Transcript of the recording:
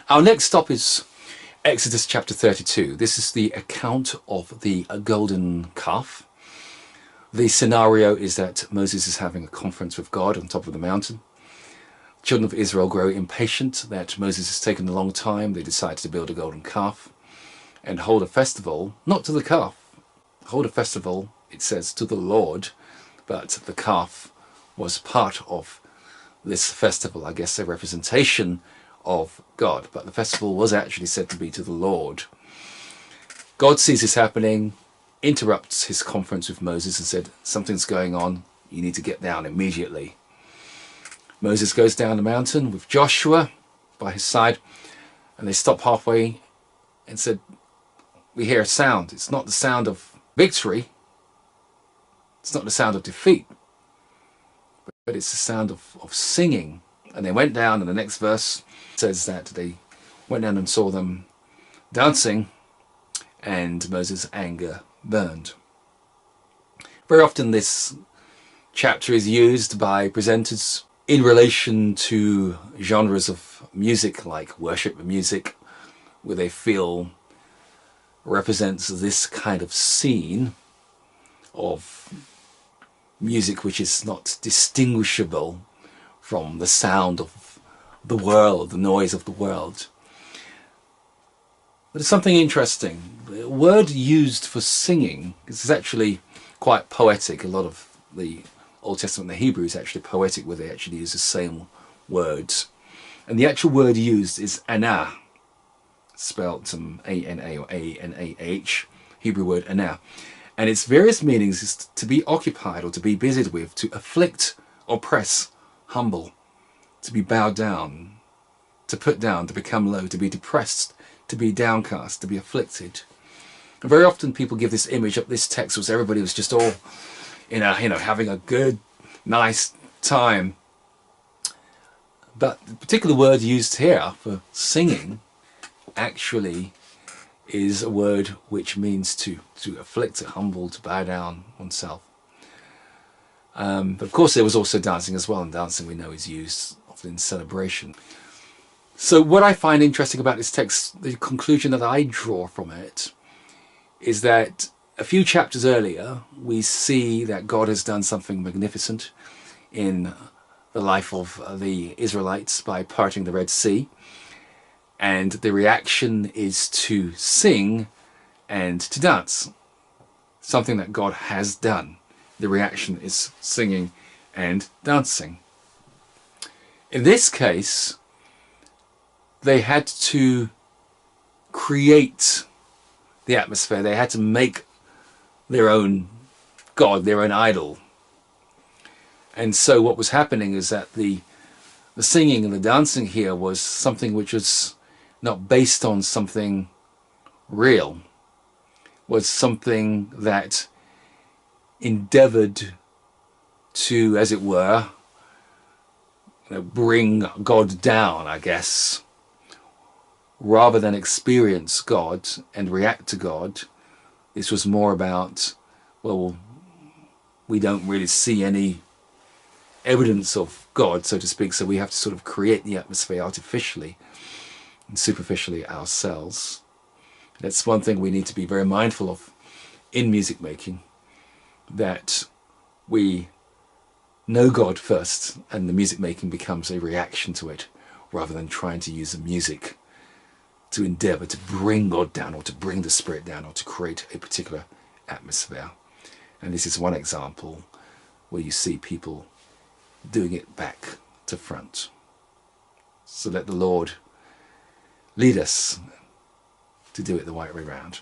Our next stop is Exodus chapter 32. This is the account of the golden calf. The scenario is that Moses is having a conference with God on top of the mountain. Children of Israel grow impatient that Moses has taken a long time. They decide to build a golden calf and hold a festival, not to the calf. Hold a festival, it says, to the Lord, but the calf was part of this festival, I guess a representation of God, but the festival was actually said to be to the Lord. God sees this happening, interrupts his conference with Moses and said, something's going on, you need to get down immediately. Moses goes down the mountain with Joshua by his side, and they stop halfway and said, we hear a sound. It's not the sound of victory, it's not the sound of defeat, but it's the sound of singing. And they went down, and the next verse says that they went down and saw them dancing, and Moses' anger burned. Very often this chapter is used by presenters in relation to genres of music like worship music, where they feel represents this kind of scene of music which is not distinguishable from the sound of the world, the noise of the world. But it's something interesting. The word used for singing is actually quite poetic. A lot of the Old Testament, the Hebrew, is actually poetic, where they actually use the same words. And the actual word used is anah, spelled A-N-A or A-N-A-H, Hebrew word anah. And its various meanings is to be occupied or to be busied with, to afflict, oppress, humble, to be bowed down, to put down, to become low, to be depressed, to be downcast, to be afflicted. And very often people give this image of this text was everybody was just all having a good, nice time. But the particular word used here for singing actually is a word which means to afflict, to humble, to bow down oneself. But of course there was also dancing as well, and dancing we know is used often in celebration. So what I find interesting about this text, the conclusion that I draw from it, is that a few chapters earlier we see that God has done something magnificent in the life of the Israelites by parting the Red Sea, and the reaction is to sing and to dance, something that God has done. The reaction is singing and dancing. In this case, they had to create the atmosphere. They had to make their own God, their own idol. And so what was happening is that the singing and the dancing here was something which was not based on something real, was something that endeavored to, as it were, bring God down, I guess, rather than experience God and react to God. This was more about, well, we don't really see any evidence of God, so to speak, so we have to sort of create the atmosphere artificially and superficially ourselves. That's one thing we need to be very mindful of in music making, that we know God first and the music making becomes a reaction to it, rather than trying to use the music to endeavor to bring God down or to bring the Spirit down or to create a particular atmosphere. And this is one example where you see people doing it back to front. So let the Lord lead us to do it the right way round.